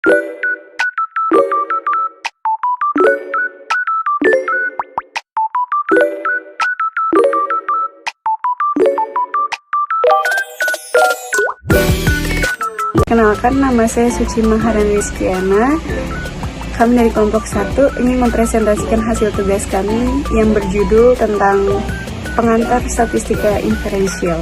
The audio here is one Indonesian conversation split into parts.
Kenalkan, nama saya Suci Maharani Rizkyana. Kami dari kelompok 1 ingin mempresentasikan hasil tugas kami yang berjudul tentang pengantar statistika inferensial.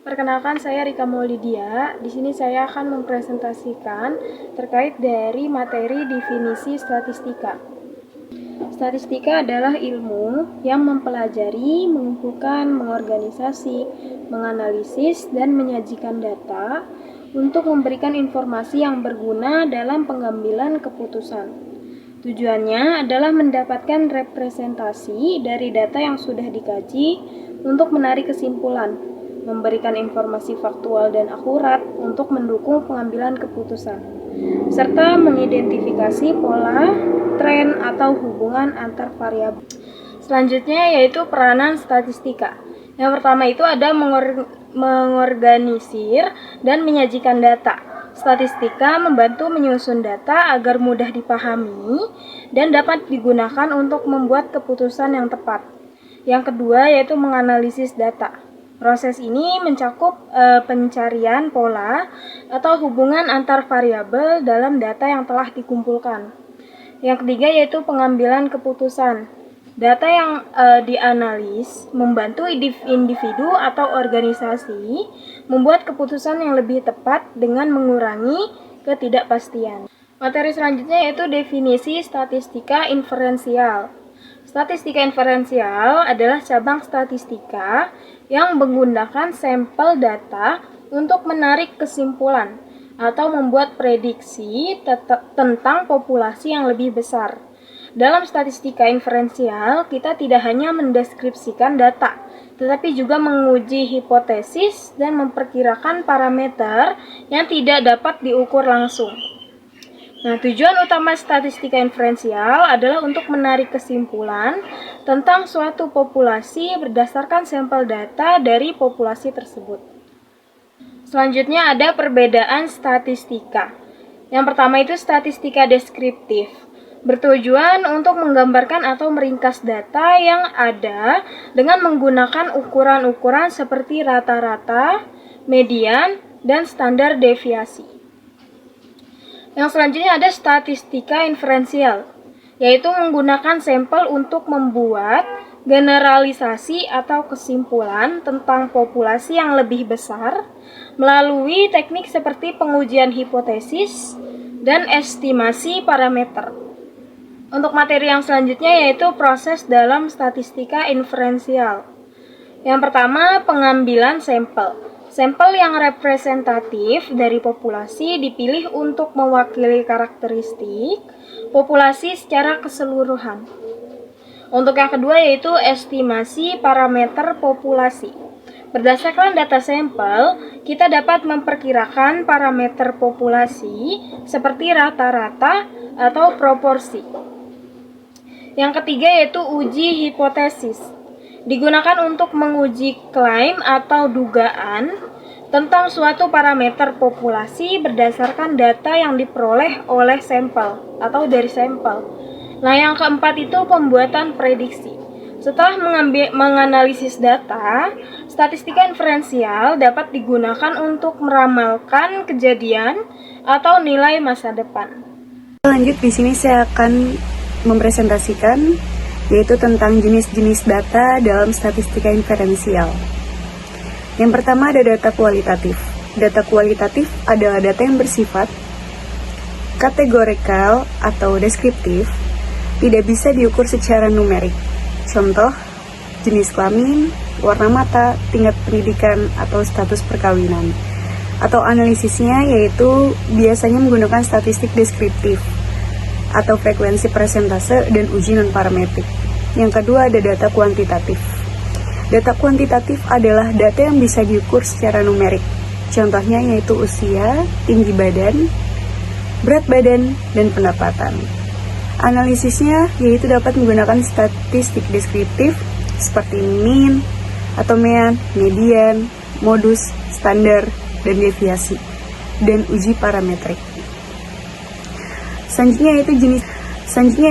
Perkenalkan, saya Rika Maulidia. Di sini saya akan mempresentasikan terkait dari materi definisi statistika. Statistika adalah ilmu yang mempelajari, mengumpulkan, mengorganisasi, menganalisis, dan menyajikan data untuk memberikan informasi yang berguna dalam pengambilan keputusan. Tujuannya adalah mendapatkan representasi dari data yang sudah dikaji untuk menarik kesimpulan, memberikan informasi faktual dan akurat untuk mendukung pengambilan keputusan, serta mengidentifikasi pola, tren, atau hubungan antar variabel. Selanjutnya yaitu peranan statistika. Yang pertama itu ada mengorganisir dan menyajikan data. Statistika membantu menyusun data agar mudah dipahami dan dapat digunakan untuk membuat keputusan yang tepat. Yang kedua yaitu menganalisis data. Proses ini mencakup pencarian pola atau hubungan antar variabel dalam data yang telah dikumpulkan. Yang ketiga yaitu pengambilan keputusan. Data yang dianalis membantu individu atau organisasi membuat keputusan yang lebih tepat dengan mengurangi ketidakpastian. Materi selanjutnya yaitu definisi statistika inferensial. Statistika inferensial adalah cabang statistika yang menggunakan sampel data untuk menarik kesimpulan atau membuat prediksi tentang populasi yang lebih besar. Dalam statistika inferensial, kita tidak hanya mendeskripsikan data, tetapi juga menguji hipotesis dan memperkirakan parameter yang tidak dapat diukur langsung. Nah, tujuan utama statistika inferensial adalah untuk menarik kesimpulan tentang suatu populasi berdasarkan sampel data dari populasi tersebut. Selanjutnya ada perbedaan statistika. Yang pertama itu statistika deskriptif. Bertujuan untuk menggambarkan atau meringkas data yang ada dengan menggunakan ukuran-ukuran seperti rata-rata, median, dan standar deviasi. Yang selanjutnya ada statistika inferensial, yaitu menggunakan sampel untuk membuat generalisasi atau kesimpulan tentang populasi yang lebih besar melalui teknik seperti pengujian hipotesis dan estimasi parameter. Untuk materi yang selanjutnya yaitu proses dalam statistika inferensial. Yang pertama, pengambilan sampel. Sampel yang representatif dari populasi dipilih untuk mewakili karakteristik populasi secara keseluruhan. Untuk yang kedua yaitu estimasi parameter populasi. Berdasarkan data sampel, kita dapat memperkirakan parameter populasi seperti rata-rata atau proporsi. Yang ketiga yaitu uji hipotesis. Digunakan untuk menguji klaim atau dugaan tentang suatu parameter populasi berdasarkan data yang diperoleh oleh sampel atau dari sampel. Nah, yang keempat itu pembuatan prediksi. Setelah menganalisis data, statistika inferensial dapat digunakan untuk meramalkan kejadian atau nilai masa depan. Lanjut, di sini saya akan mempresentasikan yaitu tentang jenis-jenis data dalam statistika inferensial. Yang pertama ada data kualitatif. Data kualitatif adalah data yang bersifat kategorikal atau deskriptif, tidak bisa diukur secara numerik. Contoh, jenis kelamin, warna mata, tingkat pendidikan, atau status perkawinan. Atau analisisnya yaitu biasanya menggunakan statistik deskriptif atau frekuensi persentase dan uji non-parametrik. Yang kedua ada data kuantitatif. Data kuantitatif adalah data yang bisa diukur secara numerik. Contohnya yaitu usia, tinggi badan, berat badan, dan pendapatan. Analisisnya yaitu dapat menggunakan statistik deskriptif seperti mean, atau median, modus, standar, dan deviasi, dan uji parametrik. Selanjutnya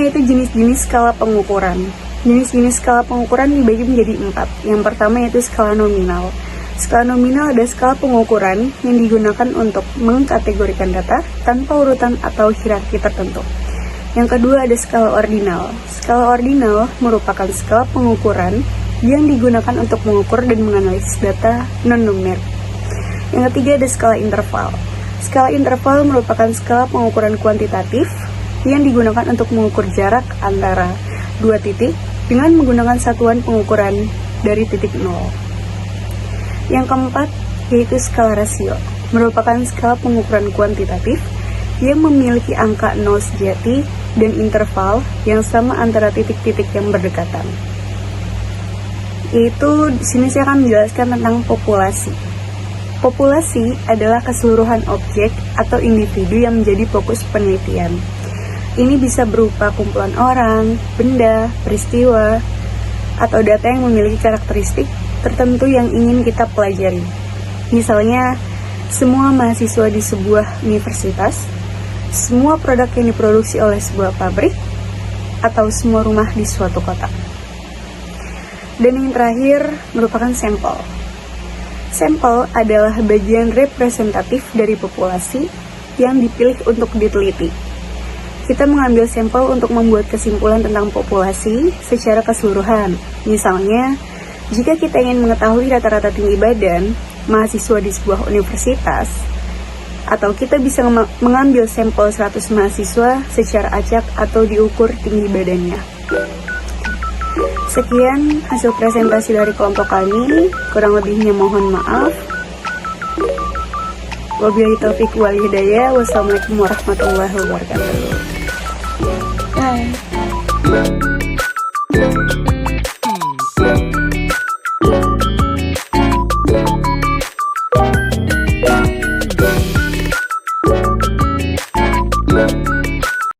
yaitu jenis-jenis skala pengukuran. Jenis-jenis skala pengukuran dibagi menjadi 4. Yang pertama yaitu skala nominal. Skala nominal adalah skala pengukuran yang digunakan untuk mengkategorikan data tanpa urutan atau hierarki tertentu. Yang kedua ada skala ordinal. Skala ordinal merupakan skala pengukuran yang digunakan untuk mengukur dan menganalisis data non-numerik. Yang ketiga ada skala interval. Skala interval merupakan skala pengukuran kuantitatif yang digunakan untuk mengukur jarak antara dua titik dengan menggunakan satuan pengukuran dari titik nol. Yang keempat yaitu skala rasio, merupakan skala pengukuran kuantitatif yang memiliki angka nol sejati dan interval yang sama antara titik-titik yang berdekatan. Yaitu di sini saya akan menjelaskan tentang populasi. Populasi adalah keseluruhan objek atau individu yang menjadi fokus penelitian. Ini bisa berupa kumpulan orang, benda, peristiwa, atau data yang memiliki karakteristik tertentu yang ingin kita pelajari. Misalnya, semua mahasiswa di sebuah universitas, semua produk yang diproduksi oleh sebuah pabrik, atau semua rumah di suatu kota. Dan yang terakhir merupakan sampel. Sampel adalah bagian representatif dari populasi yang dipilih untuk diteliti. Kita mengambil sampel untuk membuat kesimpulan tentang populasi secara keseluruhan. Misalnya, jika kita ingin mengetahui rata-rata tinggi badan mahasiswa di sebuah universitas, atau kita bisa mengambil sampel 100 mahasiswa secara acak atau diukur tinggi badannya. Sekian hasil presentasi dari kelompok kami, kurang lebihnya mohon maaf. Wabillahi taufiq wal hidayah. Wassalamualaikum warahmatullahi wabarakatuh. Bye.